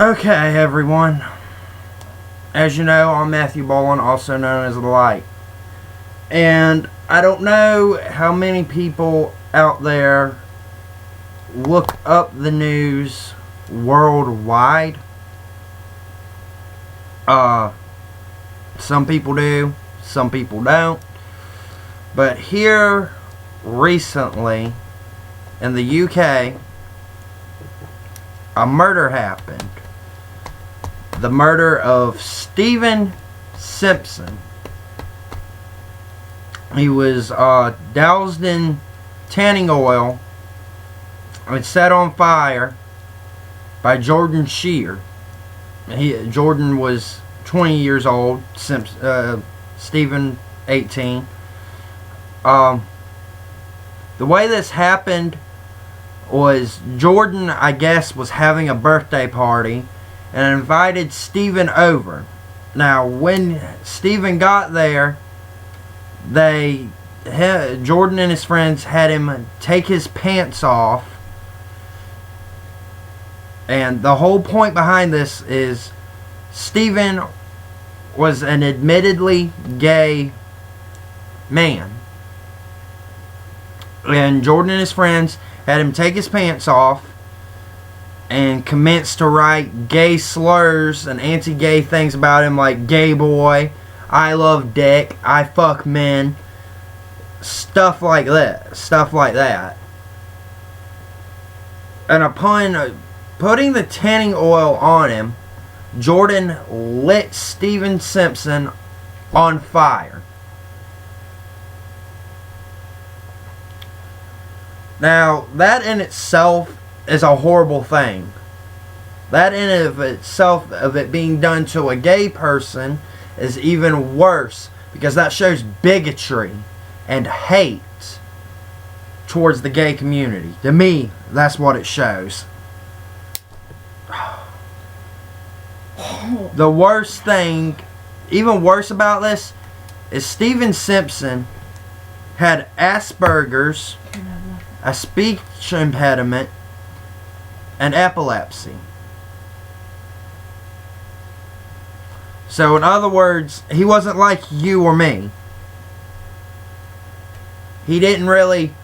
Okay, everyone. As you know, I'm Matthew Bolin, also known as The Light. And I don't know how many people out there look up the news worldwide. Some people do, some people don't. But here recently in the UK, a murder happened. The murder of Stephen Simpson. He was doused in tanning oil and set on fire by Jordan Shear. Jordan was 20 years old, Stephen 18. The way this happened was Jordan, I guess, was having a birthday party and invited Stephen over. Now, when Stephen got there, Jordan and his friends had him take his pants off. And the whole point behind this is Stephen was an admittedly gay man. And Jordan and his friends had him take his pants off and commenced to write gay slurs and anti-gay things about him, like gay boy, I love dick, I fuck men, stuff like that. And upon putting the tanning oil on him, Jordan lit Stephen Simpson on fire. Now, that in itself is a horrible thing. That in and of itself, of it being done to a gay person, is even worse, because that shows bigotry and hate towards the gay community. To me, that's what it shows. The worst thing, even worse about this, is Stephen Simpson had Asperger's, a speech impediment, and epilepsy. So in other words, he wasn't like you or me. He didn't really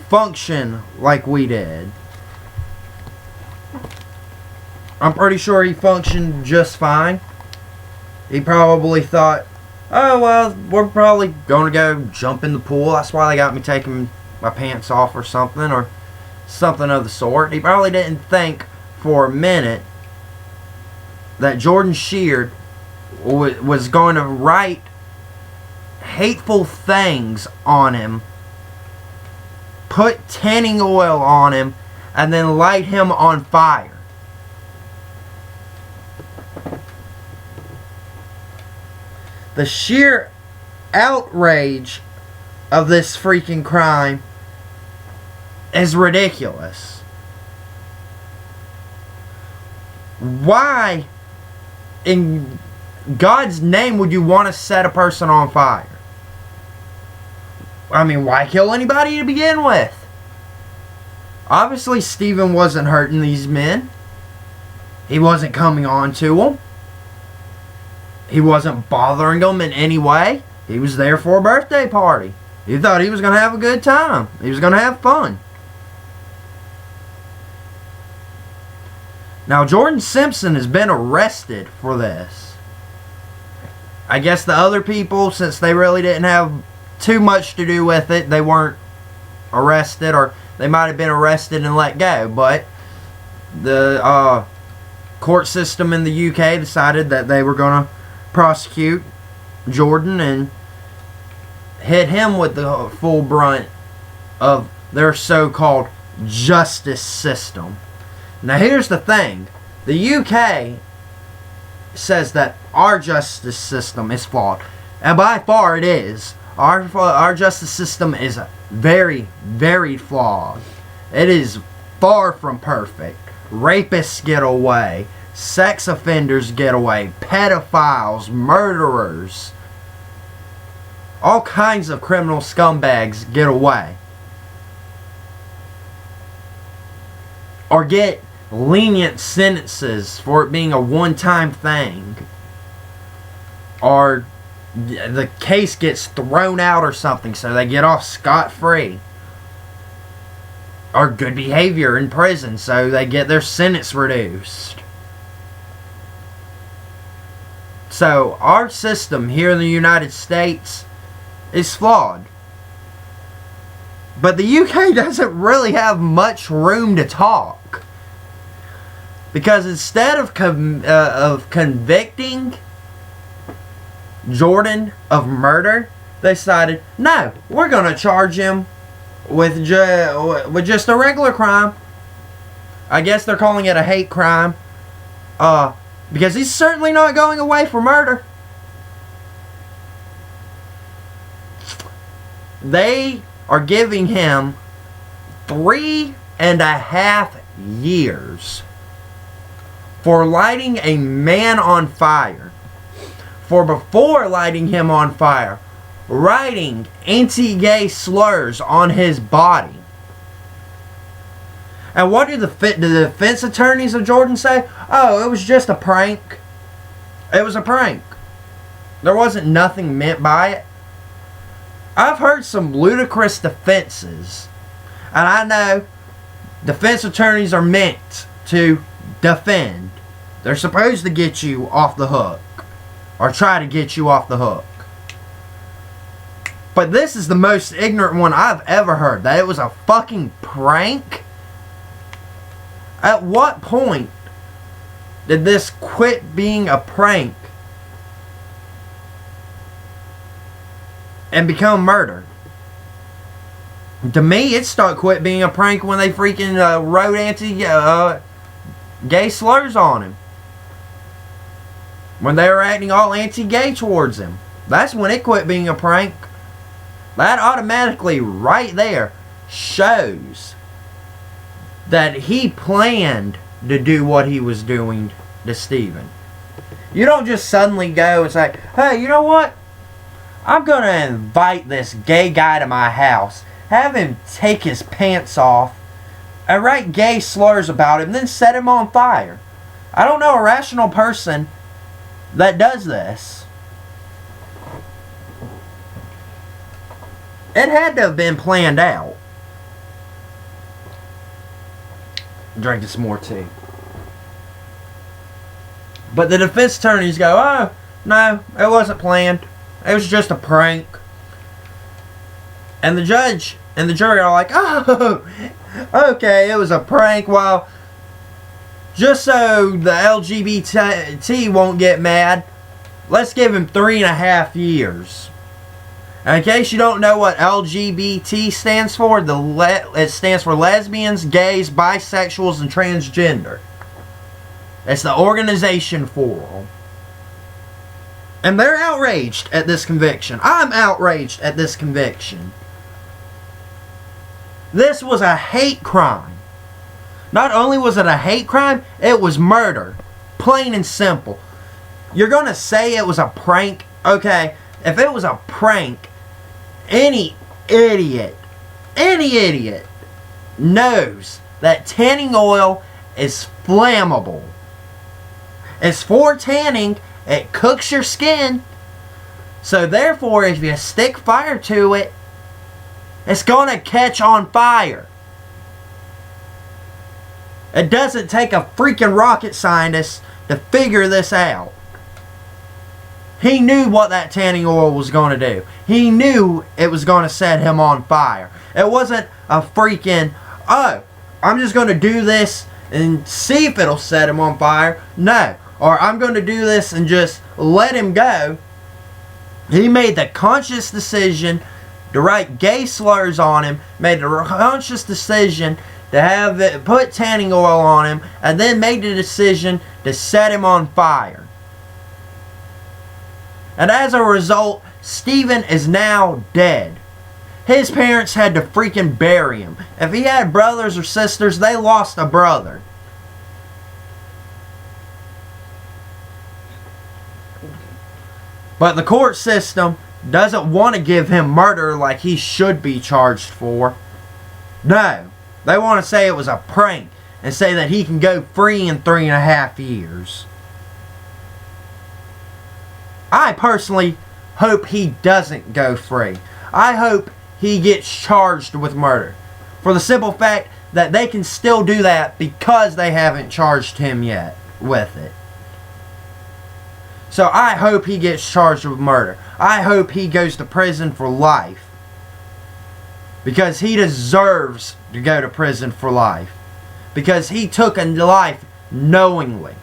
function like we did. I'm pretty sure he functioned just fine. He probably thought, oh well, we're probably going to go jump in the pool. That's why they got me taking my pants off or something of the sort. He probably didn't think for a minute that Jordan Shear was going to write hateful things on him, put tanning oil on him, and then light him on fire. The sheer outrage of this freaking crime is ridiculous. Why in God's name would you want to set a person on fire? I mean, why kill anybody to begin with? Obviously, Stephen wasn't hurting these men. He wasn't coming on to them. He wasn't bothering them in any way. He was there for a birthday party. He thought he was going to have a good time. He was going to have fun. Now, Jordan Simpson has been arrested for this. I guess the other people, since they really didn't have too much to do with it, they weren't arrested, or they might have been arrested and let go. But the court system in the UK decided that they were going to prosecute Jordan and hit him with the full brunt of their so-called justice system. Now here's the thing. The UK says that our justice system is flawed. And by far it is. Our justice system is very, very flawed. It is far from perfect. Rapists get away. Sex offenders get away. Pedophiles, murderers, all kinds of criminal scumbags get away. Or get lenient sentences for it being a one-time thing, or the case gets thrown out or something so they get off scot-free, or good behavior in prison so they get their sentence reduced. So our system here in the United States is flawed. But the UK doesn't really have much room to talk. Because instead of convicting Jordan of murder, they decided, no, we're going to charge him with just a regular crime. I guess they're calling it a hate crime. Because he's certainly not going away for murder. They are giving him 3.5 years for lighting a man on fire. For before lighting him on fire, writing anti-gay slurs on his body. And what do the defense attorneys of Jordan say? Oh, it was just a prank. It was a prank. There wasn't nothing meant by it. I've heard some ludicrous defenses. And I know defense attorneys are meant to defend. They're supposed to get you off the hook. Or try to get you off the hook. But this is the most ignorant one I've ever heard. That it was a fucking prank? At what point did this quit being a prank and become murder? To me, it started quit being a prank when they freaking wrote anti-gay slurs on him. When they were acting all anti-gay towards him. That's when it quit being a prank. That automatically, right there, shows that he planned to do what he was doing to Stephen. You don't just suddenly go and say, hey, you know what? I'm going to invite this gay guy to my house, have him take his pants off, and write gay slurs about him, then set him on fire. I don't know a rational person that does this. It had to have been planned out. Drinking some more tea. But the defense attorneys go, oh, no, it wasn't planned. It was just a prank. And the judge and the jury are like, oh, okay, it was a prank. Well, just so the LGBT won't get mad, let's give him 3.5 years. And in case you don't know what LGBT stands for, it stands for lesbians, gays, bisexuals, and transgender. It's the organization for them. And they're outraged at this conviction. I'm outraged at this conviction. This was a hate crime. Not only was it a hate crime, it was murder. Plain and simple. You're going to say it was a prank? Okay, if it was a prank, any idiot knows that tanning oil is flammable. It's for tanning. It cooks your skin. So therefore, if you stick fire to it, it's going to catch on fire. It doesn't take a freaking rocket scientist to figure this out. He knew what that tanning oil was going to do. He knew it was going to set him on fire. It wasn't a freaking, oh, I'm just going to do this and see if it'll set him on fire. No. Or I'm going to do this and just let him go. He made the conscious decision to write gay slurs on him. Made the conscious decision to have it, put tanning oil on him. And then made the decision to set him on fire. And as a result, Stephen is now dead. His parents had to freaking bury him. If he had brothers or sisters, they lost a brother. But the court system doesn't want to give him murder like he should be charged for. No. They want to say it was a prank. and say that he can go free in 3.5 years. I personally hope he doesn't go free. I hope he gets charged with murder. For the simple fact that they can still do that because they haven't charged him yet with it. So I hope he gets charged with murder. I hope he goes to prison for life. Because he deserves to go to prison for life. Because he took a life knowingly.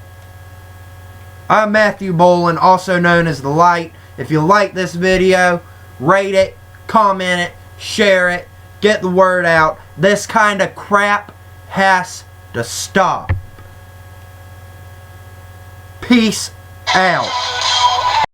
I'm Matthew Bolin, also known as The Light. If you like this video, rate it, comment it, share it, get the word out. This kind of crap has to stop. Peace out.